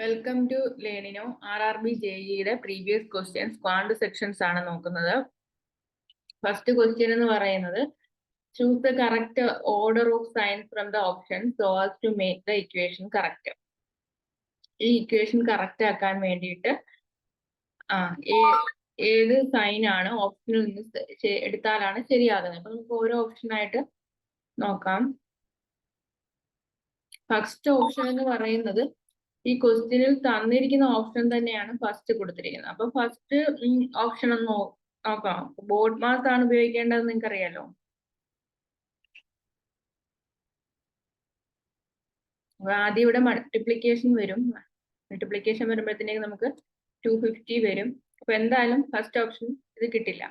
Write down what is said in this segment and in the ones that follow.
Welcome to ലേണിനോ. RRB JEE previous questions quant sections ആണ് നോക്കുന്നത്. ഫസ്റ്റ് ക്വസ്റ്റ്യൻ എന്ന് പറയുന്നത് choose the correct order of signs from the option so as to make the equation correct. ഈ equation correct ആക്കാൻ വേണ്ടിയിട്ട് ഏത് sign ആണ് ഓപ്ഷനിൽ നിന്ന് എടുത്താലാണ് ശരിയാകുന്നത്. അപ്പൊ നമുക്ക് ഓരോ ഓപ്ഷനായിട്ട് നോക്കാം. ഫസ്റ്റ് ഓപ്ഷൻ എന്ന് പറയുന്നത് ഈ ക്വസ്റ്റ്യനിൽ തന്നിരിക്കുന്ന ഓപ്ഷൻ തന്നെയാണ് ഫസ്റ്റ് കൊടുത്തിരിക്കുന്നത്. അപ്പൊ ഫസ്റ്റ് ഓപ്ഷൻ ഒന്ന് നോക്കാം. ബോർഡ് മാസ് ആണ് ഉപയോഗിക്കേണ്ടത്, നിങ്ങൾക്ക് അറിയാലോ. ആദ്യം ഇവിടെ മൾട്ടിപ്ലിക്കേഷൻ വരും. മൾട്ടിപ്ലിക്കേഷൻ വരുമ്പോഴത്തേക്ക് നമുക്ക് 250 വരും. അപ്പൊ എന്തായാലും ഫസ്റ്റ് ഓപ്ഷൻ ഇത് കിട്ടില്ല.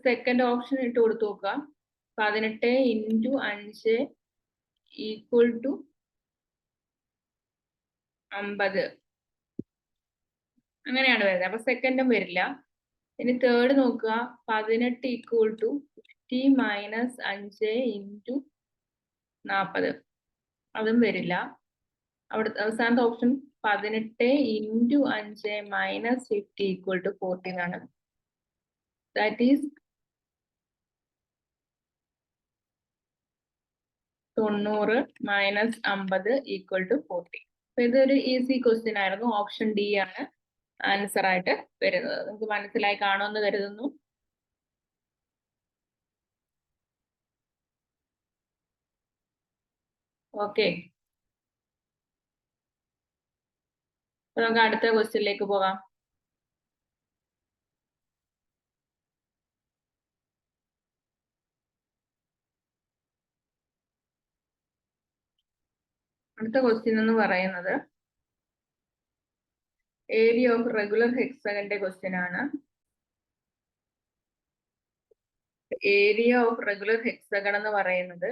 സെക്കൻഡ് ഓപ്ഷൻ ഇട്ട് കൊടുത്തു നോക്കുക. 18 × 5 ഈക്വൽ ടു 50 അങ്ങനെയാണ് വരുന്നത്. അപ്പൊ സെക്കൻഡും വരില്ല. ഇനി തേർഡ് നോക്കുക. 18 ഈക്വൽ ടു 50 മൈനസ് 5 ഇൻറ്റു 40 അതും വരില്ല. അവിടെ അവസാനത്തെ option 18 into 5 minus 50 equal to 14 ആണ്. That is 90 minus 50 equal to 40. അപ്പൊ ഇതൊരു ഈസി ക്വസ്റ്റ്യൻ ആയിരുന്നു. ഓപ്ഷൻ ഡി ആണ് ആൻസർ ആയിട്ട് വരുന്നത്. നിങ്ങൾക്ക് മനസ്സിലായി കാണുമെന്ന് കരുതുന്നു. ഓക്കെ, അപ്പൊ നമുക്ക് അടുത്ത ക്വസ്റ്റ്യനിലേക്ക് പോകാം. അടുത്ത ക്വസ്റ്റ്യൻ എന്ന് പറയുന്നത് ഏരിയ ഓഫ് റെഗുലർ ഹെക്സഗന്റെ ക്വസ്റ്റ്യൻ ആണ്. ഏരിയ ഓഫ് റെഗുലർ ഹെക്സഗൺ എന്ന് പറയുന്നത്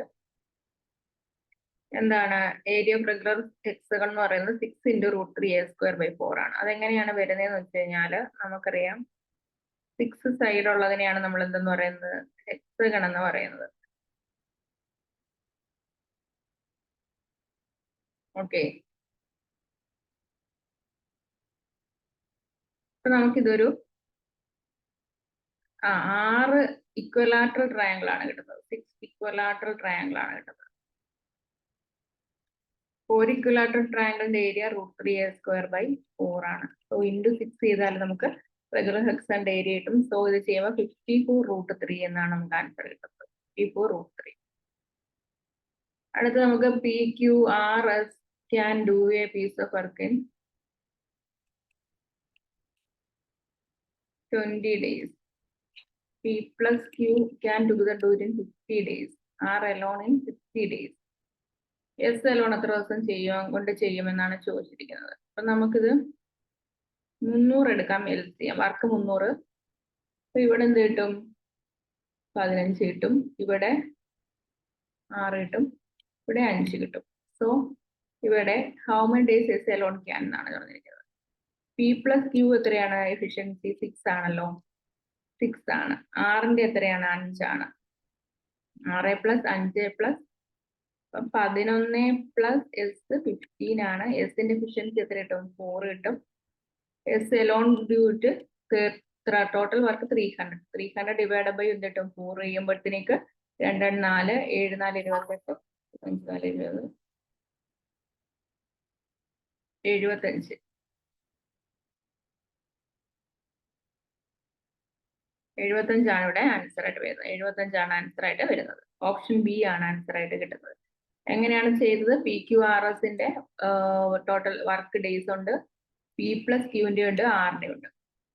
എന്താണ്? ഏരിയ ഓഫ് റെഗുലർ ഹെക്സഗൺ എന്ന് പറയുന്നത് 6 × √3a²/4 ആണ്. അതെങ്ങനെയാണ് വരുന്നതെന്ന് വെച്ച് കഴിഞ്ഞാല് നമുക്കറിയാം 6 സൈഡ് ഉള്ളതിനെയാണ് നമ്മൾ എന്തെന്ന് പറയുന്നത്? ഹെക്സഗൺ എന്ന് പറയുന്നത്. ഓക്കെ, അപ്പൊ നമുക്കിതൊരു 6 ഇക്വലാറ്ററൽ ട്രയാങ്കിൾ ആണ് കിട്ടുന്നത്. 6 ഇക്വലാറ്ററൽ ട്രയാങ്കിൾ ആണ് കിട്ടുന്നത്. ഒരു ഇക്വലാറ്ററൽ ട്രയാങ്കിളിന്റെ ഏരിയ √3a²/4 ആണ്. സോ ഇൻറ്റു 6 ചെയ്താൽ നമുക്ക് റെഗുലർ ഹെക്സഗന്റെ ഏരിയ കിട്ടും. സോ ഇത് ചെയ്യുമ്പോൾ 54√3 എന്നാണ് നമുക്ക് ആൻസർ കിട്ടുന്നത്. 54√3. അടുത്ത് നമുക്ക് PQRS can do a piece of work in 20 days. P plus Q can together do it in 50 days. R alone in 60 days. S alone എത്ര ദിവസം ചെയ്യുമെന്നാണ് ചോദിച്ചിരിക്കുന്നത്. അപ്പൊ നമുക്കിത് 300 എടുക്കാം. LCM work 300. അപ്പൊ ഇവിടെ എന്ത് കിട്ടും? 15 കിട്ടും. ഇവിടെ 6 കിട്ടും. ഇവിടെ 5 കിട്ടും. സോ ഇവിടെ how many days S alone can എന്നാണ് പറഞ്ഞിരിക്കുന്നത്. P plus Q എത്രയാണ്? എഫിഷ്യൻസി 6 ആണല്ലോ. 6 ആണ്. R-ന്റെ എത്രയാണ്? 5 ആണ്. 6 + 5 + 11 + S 15 ആണ്. S-ന്റെ എഫിഷ്യൻസി എത്ര കിട്ടും? 4 കിട്ടും. S alone do it total work 300. 300 divide by എന്ത് കിട്ടും? 4 ചെയ്യുമ്പോഴത്തേക്ക് 2 4 7 4 28 5 4 20 75 75 ആണ് ഇവിടെ ആൻസർ ആയിട്ട് വരുന്നത്. 75 ആണ് ആൻസർ ആയിട്ട് വരുന്നത്. ഓപ്ഷൻ ബി ആണ് ആൻസർ ആയിട്ട് കിട്ടുന്നത്. എങ്ങനെയാണ് ചെയ്തത്? PQRS-ന്റെ ടോട്ടൽ വർക്ക് ഡേയ്സ് ഉണ്ട്, P plus Q-ന്റെ ഉണ്ട്, R-ന്റെ ഉണ്ട്.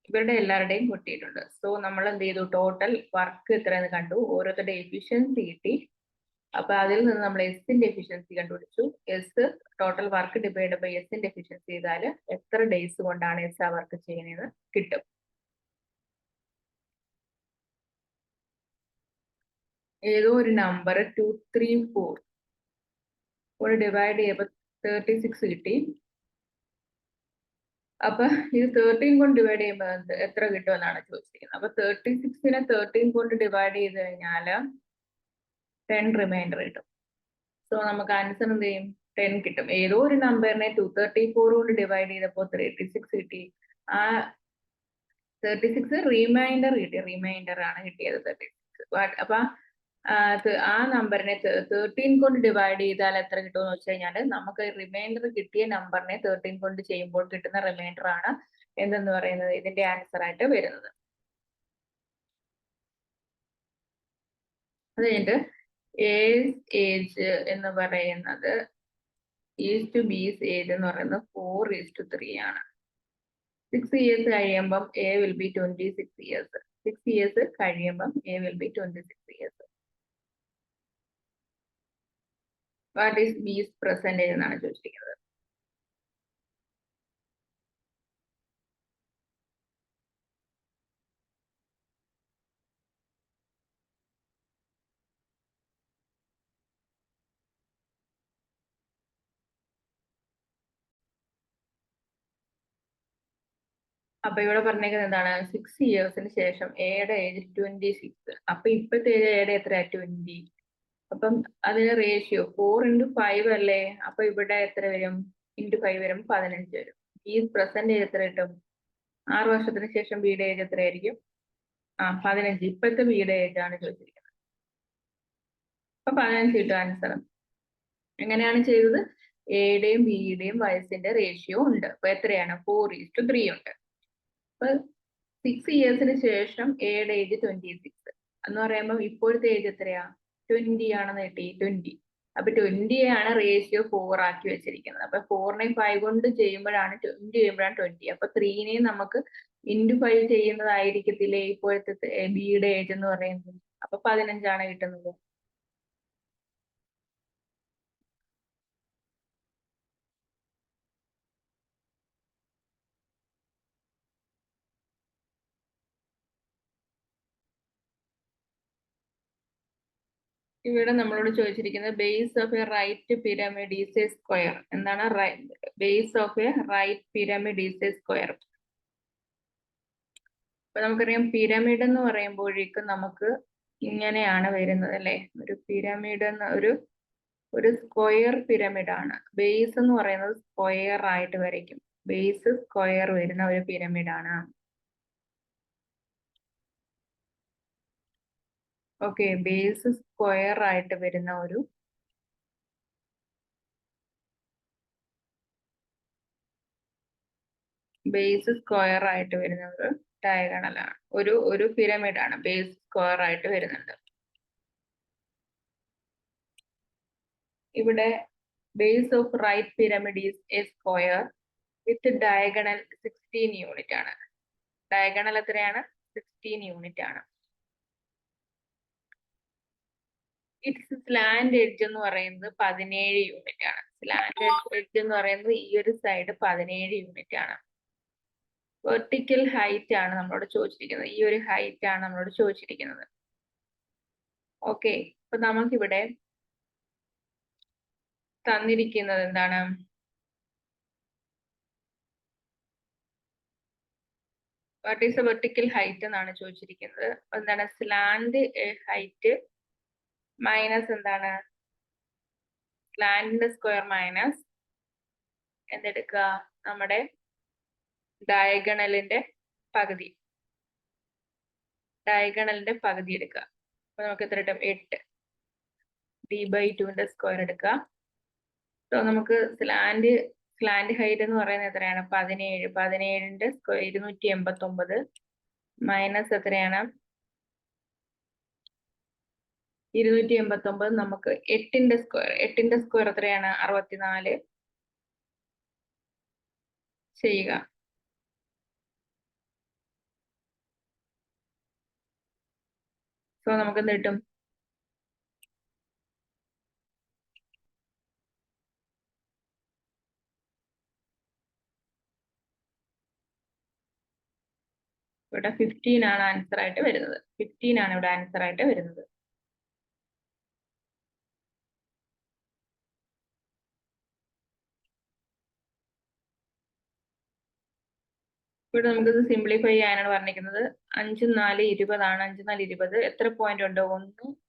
ഇവരുടെ എല്ലാവരുടെയും കിട്ടിയിട്ടുണ്ട്. സോ നമ്മൾ എന്ത് ചെയ്തു? ടോട്ടൽ വർക്ക് എത്രയെന്ന് കണ്ടു, ഓരോരുത്തരുടെ എഫിഷ്യൻസി കിട്ടി. അപ്പൊ അതിൽ നിന്ന് നമ്മൾ S-ന്റെ എഫിഷ്യൻസി കണ്ടുപിടിച്ചു. S total work divide by S-ന്റെ എഫിഷ്യൻസി ചെയ്താൽ എത്ര ഡേയ്സ് കൊണ്ടാണ് S ആ വർക്ക് ചെയ്യുന്നത് കിട്ടും. ഏതോ ഒരു നമ്പർ 2 3 4 ഡിവൈഡ് ചെയ്യുമ്പോൾ 36 കിട്ടി. അപ്പൊ ഇത് 13 കൊണ്ട് ഡിവൈഡ് ചെയ്യുമ്പോൾ എത്ര കിട്ടുമെന്നാണ് ചോദിച്ചിരിക്കുന്നത്. അപ്പൊ 36-നെ 13 കൊണ്ട് ഡിവൈഡ് ചെയ്ത് കഴിഞ്ഞാൽ 10 റിമൈൻഡർ കിട്ടും. സോ നമുക്ക് ആൻസർ എന്ത് ചെയ്യും? 10 കിട്ടും. ഏതോ ഒരു നമ്പറിനെ 234 കൊണ്ട് ഡിവൈഡ് ചെയ്തപ്പോൾ 36 കിട്ടി. ആ 36 റിമൈൻഡർ കിട്ടി. റിമൈൻഡർ ആണ് കിട്ടിയത് 36. അപ്പൊ ആ നമ്പറിനെ 13 കൊണ്ട് ഡിവൈഡ് ചെയ്താൽ എത്ര കിട്ടുമെന്ന് വെച്ച് കഴിഞ്ഞാൽ നമുക്ക് റിമൈൻഡർ കിട്ടിയ നമ്പറിനെ 13 കൊണ്ട് ചെയ്യുമ്പോൾ കിട്ടുന്ന റിമൈൻഡർ ആണ് എന്തെന്ന് പറയുന്നത് ഇതിന്റെ ആൻസർ ആയിട്ട് വരുന്നത്. അത് കഴിഞ്ഞിട്ട് ഏജ് എന്ന് പറയുന്നത് ബീസ് ഏജ് എന്ന് പറയുന്നത് 4:3 ആണ്. 6 years കഴിയുമ്പം A will be 26 years. 6 years കഴിയുമ്പം A will be 26 years. What is B's percentage എന്നാണ് ചോദിച്ചിരിക്കുന്നത്. അപ്പൊ ഇവിടെ പറഞ്ഞേക്കുന്നത് എന്താണ് 6 ഇയേഴ്സിന് ശേഷം എയുടെ ഏജ് 26. അപ്പൊ ഇപ്പോഴത്തെ ഏജ് എയുടെ എത്ര 20. അപ്പം അതിന് റേഷ്യോ 4:5 അല്ലേ. അപ്പൊ ഇവിടെ എത്ര വരും × 5 വരും 15 വരും. ഈ പെർസെന്റേജ് എത്ര കിട്ടും? 6 വർഷത്തിന് ശേഷം ബിയുടെ ഏജ് എത്രയായിരിക്കും? 15. ഇപ്പോഴത്തെ ബിയുടെ ഏജ് ആണ് ചോദിച്ചിരിക്കുന്നത്. അപ്പൊ 15 കിട്ടും ആൻസർ. എങ്ങനെയാണ് ചെയ്തത്? എയുടെയും ബിയുടെയും വയസ്സിന്റെ റേഷ്യോ ഉണ്ട്. അപ്പൊ എത്രയാണ്? 4:3 ഉണ്ട്. അപ്പൊ 6 ഇയേഴ്സിന് ശേഷം എയുടെ ഏജ് 26 എന്ന് പറയുമ്പോൾ ഇപ്പോഴത്തെ ഏജ് എത്രയാ? 20 ആണെന്ന് കിട്ടി. 20. അപ്പൊ 20 ആണ് റേഷ്യോ 4 ആക്കി വെച്ചിരിക്കുന്നത്. അപ്പൊ 4നെ 5 കൊണ്ട് ചെയ്യുമ്പോഴാണ് 20 ചെയ്യുമ്പോഴാണ് 20. അപ്പൊ 3നെ നമുക്ക് × 5 ചെയ്യുന്നതായിരിക്കത്തില്ലേ ഇപ്പോഴത്തെ ബിയുടെ ഏജ് എന്ന് പറയുന്നത്. അപ്പൊ 15 കിട്ടുന്നത്. ഇവിടെ നമ്മളോട് ചോദിച്ചിരിക്കുന്നത് base of a right pyramid is a square. എന്താണ് base of a right pyramid is a square? അപ്പൊ നമുക്കറിയാം പിരമിഡ് എന്ന് പറയുമ്പോഴേക്കും നമുക്ക് ഇങ്ങനെയാണ് വരുന്നത് അല്ലെ. ഒരു പിരമിഡ് എന്ന ഒരു സ്ക്വയർ പിരമിഡ് ആണ്. ബേസ് എന്ന് പറയുന്നത് സ്ക്വയർ ആയിട്ട് വരയ്ക്കും. ബേസ് സ്ക്വയർ വരുന്ന ഒരു പിരമിഡ് ആണ്. ഓക്കെ, ബേസ് സ്ക്വയർ ആയിട്ട് വരുന്ന ഒരു ഡയഗണൽ ആണ്. ഒരു പിരമിഡ് ആണ്. ബേസ് സ്ക്വയർ ആയിട്ട് വരുന്നുണ്ട്. ഇവിടെ base of right pyramid is a square with diagonal 16 unit ആണ്. ഡയഗണൽ എത്രയാണ്? 16 യൂണിറ്റ് ആണ്. ഇറ്റ്സ് സ്ലാൻഡ് എഡ്ജ് എന്ന് പറയുന്നത് 17 യൂണിറ്റ് ആണ്. സ്ലാൻഡ് എഡ്ജ് എന്ന് പറയുന്നത് ഈ ഒരു സൈഡ് 17 യൂണിറ്റ് ആണ്. വെർട്ടിക്കൽ ഹൈറ്റ് ആണ് നമ്മളോട് ചോദിച്ചിരിക്കുന്നത്. ഈ ഒരു ഹൈറ്റ് ആണ് നമ്മളോട് ചോദിച്ചിരിക്കുന്നത്. ഓക്കെ, അപ്പൊ നമുക്കിവിടെ തന്നിരിക്കുന്നത് എന്താണ്? What is A vertical height എന്നാണ് ചോദിച്ചിരിക്കുന്നത്. എന്താണ്? സ്ലാൻഡ് ഹൈറ്റ് മൈനസ് എന്താണ്? സ്ലാൻഡിന്റെ സ്ക്വയർ മൈനസ് എന്തെടുക്കുക? നമ്മുടെ ഡയഗണലിന്റെ പകുതി. എടുക്കുക. അപ്പൊ നമുക്ക് എത്ര കിട്ടും? 8. d/2ന്റെ സ്ക്വയർ എടുക്കുക. സോ നമുക്ക് സ്ലാൻഡ് ഹൈറ്റ് എന്ന് പറയുന്നത് എത്രയാണ്? 17. 17ന്റെ സ്ക്വയർ 289 മൈനസ് എത്രയാണ്? 289 നമുക്ക് 8ന്റെ സ്ക്വയർ. 8ന്റെ സ്ക്വയർ എത്രയാണ്? 64 ചെയ്യുക. സോ നമുക്ക് എന്ത് കിട്ടും? ഇവിടെ 15 ആണ് ആൻസർ ആയിട്ട് വരുന്നത്. 15 ആണ് ഇവിടെ ആൻസർ ആയിട്ട് വരുന്നത്. ഇവിടെ നമുക്കിത് സിംപ്ലിഫൈ ചെയ്യാനാണ് പറഞ്ഞിരിക്കുന്നത്. 5 4 20 ആണ്. 5 4 20. എത്ര പോയിന്റ് ഉണ്ട്? 1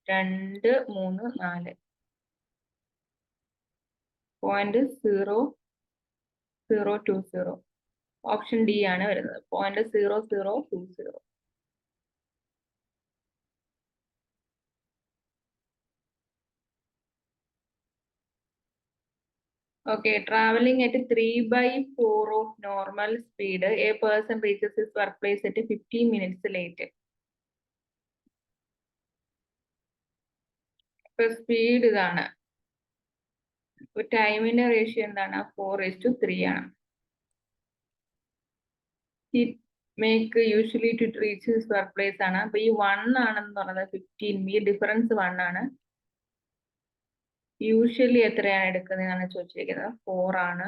2 3 4. 0.0020. ഓപ്ഷൻ ഡി ആണ് വരുന്നത് 0.0020. Okay, traveling at 3/4 of normal speed, a person reaches his workplace at 15 minutes late. ഇപ്പൊ സ്പീഡ് ഇതാണ്, ഇപ്പൊ ടൈമിന്റെ റേഷ്യോ എന്താണ്? 4:3 ആണ്. He make usually to reach his workplace ആണ്. അപ്പൊ ഈ 1 ആണെന്ന് പറയുന്നത് 15, ഈ ഡിഫറൻസ് 1 ആണ്. യൂഷ്വലി എത്രയാണ് എടുക്കുന്നതാണ് ചോദിച്ചിരിക്കുന്നത്? 4 ആണ്.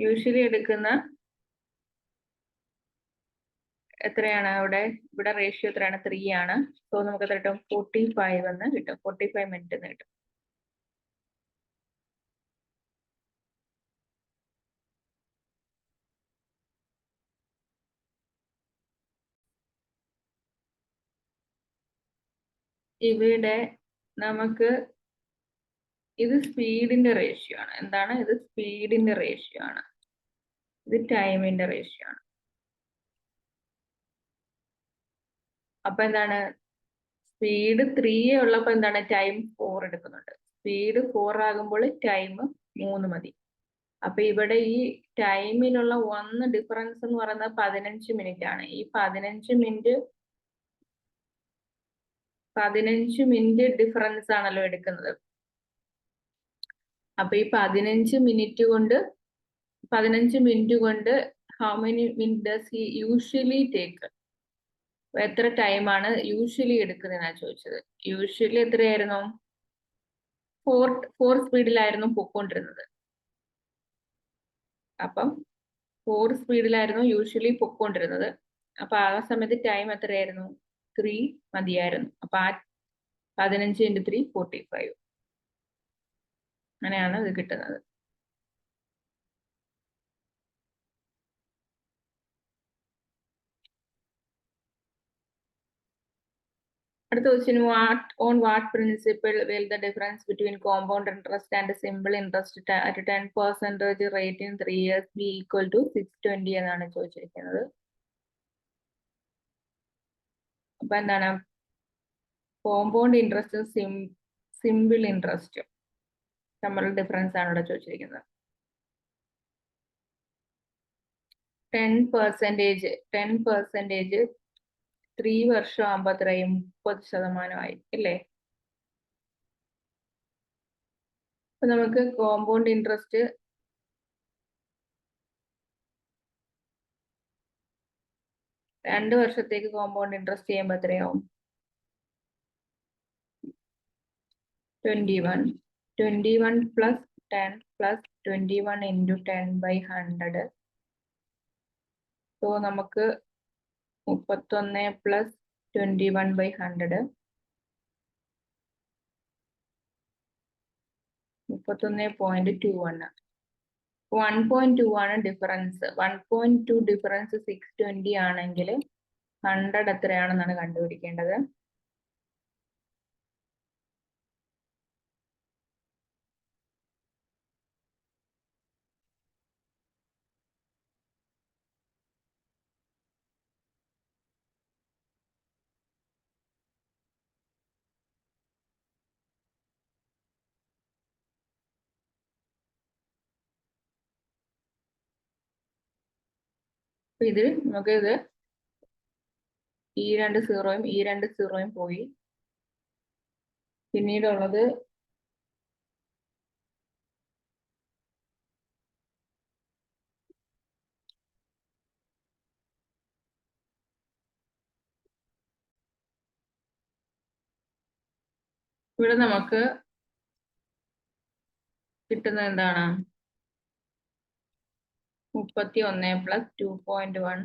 യൂഷ്വലി എടുക്കുന്ന എത്രയാണ്? ഇവിടെ റേഷ്യോ എത്രയാണ്? 3 ആണ്. സോ നമുക്ക് എത്ര കിട്ടും? 45 എന്ന് കിട്ടും. 45 മിനിറ്റ് എന്ന് കിട്ടും. ഇവിടെ നമുക്ക് ഇത് സ്പീഡിന്റെ റേഷ്യോ ആണ്. എന്താണ് ഇത്? സ്പീഡിന്റെ റേഷ്യോ ആണ്. ഇത് ടൈമിന്റെ റേഷ്യോ ആണ്. അപ്പൊ എന്താണ്? സ്പീഡ് 3 ഉള്ളപ്പോ എന്താണ്? ടൈം 4 എടുക്കുന്നുണ്ട്. സ്പീഡ് 4 ആകുമ്പോൾ ടൈം 3 മതി. അപ്പൊ ഇവിടെ ഈ ടൈമിലുള്ള 1 ഡിഫറൻസ് എന്ന് പറയുന്നത് 15 മിനിറ്റ് ആണ്. ഈ 15 മിനിറ്റ് ഡിഫറൻസ് ആണല്ലോ എടുക്കുന്നത്. അപ്പൊ ഈ 15 മിനിറ്റ് കൊണ്ട് how many minute does he usually take? എത്ര ടൈമാണ് യൂഷ്വലി എടുക്കുന്നതെന്നാണ് ചോദിച്ചത്. യൂഷ്വലി എത്രയായിരുന്നു? 4 സ്പീഡിലായിരുന്നു പൊക്കോണ്ടിരുന്നത്. അപ്പം 4 സ്പീഡിലായിരുന്നു യൂഷ്വലി പൊക്കോണ്ടിരുന്നത്. അപ്പൊ ആ സമയത്ത് ടൈം എത്രയായിരുന്നു? 3 മതിയായിരുന്നു. അപ്പൊ ആ 15 × 3 45. അങ്ങനെയാണ് ഇത് കിട്ടുന്നത്. അടുത്ത question, on what principle will the difference between compound interest and simple interest at 10% rate in 3 years be equal to 620 എന്നാണ് ചോദിച്ചിരിക്കുന്നത്. അപ്പൊ എന്താണ്? കോമ്പൗണ്ട് ഇൻട്രസ്റ്റും സിമ്പിൾ ഇൻട്രസ്റ്റും തമ്മിലുള്ള ഡിഫറൻസ് ആണ് ഇവിടെ ചോദിച്ചിരിക്കുന്നത്. 10% 3 വർഷം ആകുമ്പോ അത്രയും 30% അല്ലേ? അപ്പൊ നമുക്ക് കോമ്പൗണ്ട് ഇൻട്രസ്റ്റ് രണ്ട് വർഷത്തേക്ക് കോമ്പൗണ്ട് ഇൻട്രസ്റ്റ് ചെയ്യുമ്പോൾ എത്രയാവും? 21 plus 10 plus 21 into 10/100. സോ നമുക്ക് 31 plus 21/100 31.21. 1.2 ആണ് ഡിഫറൻസ്. 1.2 ഡിഫറൻസ് 620 ആണെങ്കിൽ 100 എത്രയാണെന്നാണ് കണ്ടുപിടിക്കേണ്ടത്. ഇതിൽ നമുക്ക് ഈ 2 സീറോയും പോയി. പിന്നീടുള്ളത് ഇവിടെ നമുക്ക് കിട്ടുന്നത് എന്താണ്? 31 plus 2.1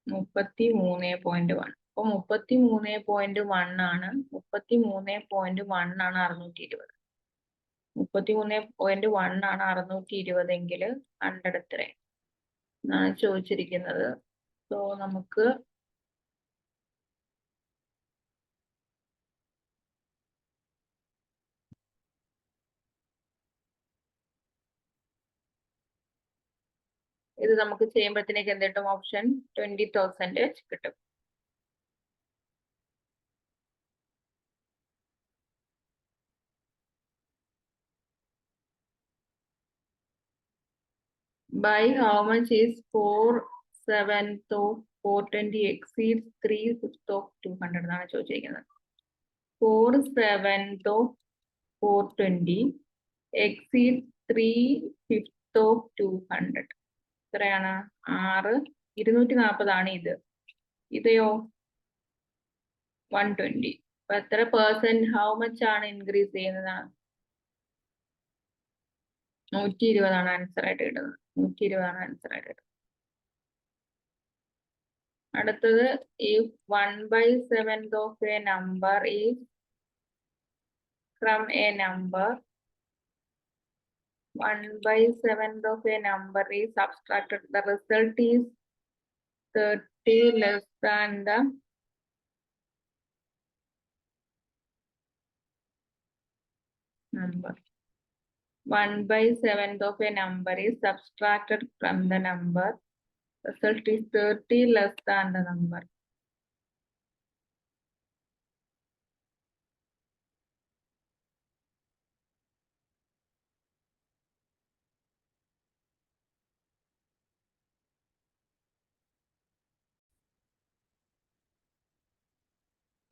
33.1. അപ്പൊ 33.1 ആണ്. 33.1 ആണ് 620. 33.1 ആണ് 620 എങ്കിൽ 100 എത്ര എന്നാണ് ചോദിച്ചിരിക്കുന്നത്. സോ നമുക്ക് ഇത് നമുക്ക് ചെയ്യുമ്പോഴത്തേക്ക് എന്ത് കിട്ടും? ഓപ്ഷൻ 20,000 കിട്ടും. By how much is 4/7 of 420 exceeds 3/5 of 200 എന്നാണ് ചോദിച്ചിരിക്കുന്നത്. 4/7 of 420 exceeds 3/5 of 200. എത്രയാണ്? 240 ഇത്. ഇതയോ 120. അപ്പൊ എത്ര പെർസെന്റ്, ഹൗ മച്ച് ആണ് ഇൻക്രീസ് ചെയ്യുന്നത്? 120 ആൻസർ ആയിട്ട് കിട്ടുന്നത്. 120 ആൻസർ ആയിട്ട് കിട്ടുന്നത്. അടുത്തത്, if 1/7 of a number is from a number, 1/7 of a number is subtracted, the result is 30 less than the number. 1/7 of a number is subtracted from the number. Result is 30 less than the number.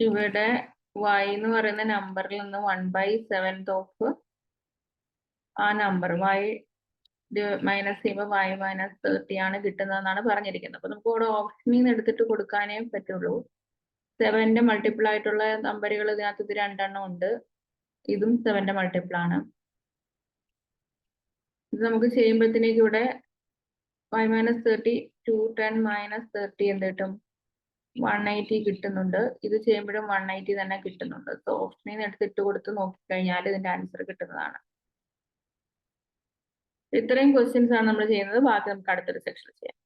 ഇവിടെ y എന്ന് പറയുന്ന നമ്പറിൽ നിന്ന് 1/7 of ആ number y minus ചെയ്യുമ്പോൾ y - 30 ആണ് കിട്ടുന്നതെന്നാണ് പറഞ്ഞിരിക്കുന്നത്. അപ്പൊ നമുക്ക് ഇവിടെ ഓപ്ഷനിൽ നിന്ന് എടുത്തിട്ട് കൊടുക്കാനേ പറ്റുള്ളൂ. 7ന്റെ മൾട്ടിപ്പിൾ ആയിട്ടുള്ള നമ്പറുകൾ ഇതിനകത്ത് ഇത് 2 ഉണ്ട്. ഇതും 7ന്റെ മൾട്ടിപ്പിൾ ആണ്. ഇത് നമുക്ക് ചെയ്യുമ്പോഴത്തേക്ക് ഇവിടെ y - 30 210 - 30 എന്ത് കിട്ടും? 180 കിട്ടുന്നുണ്ട്. ഇത് ചെയ്യുമ്പോഴും 180 തന്നെ കിട്ടുന്നുണ്ട്. സോ ഓപ്ഷനിൽ നിന്ന് എടുത്തിട്ട് കൊടുത്ത് നോക്കിക്കഴിഞ്ഞാൽ ഇതിന്റെ ആൻസർ കിട്ടുന്നതാണ്. ഇത്രയും ക്വസ്റ്റ്യൻസ് ആണ് നമ്മൾ ചെയ്യുന്നത്. ബാക്കി നമുക്ക് അടുത്തൊരു സെക്ഷനിൽ ചെയ്യാം.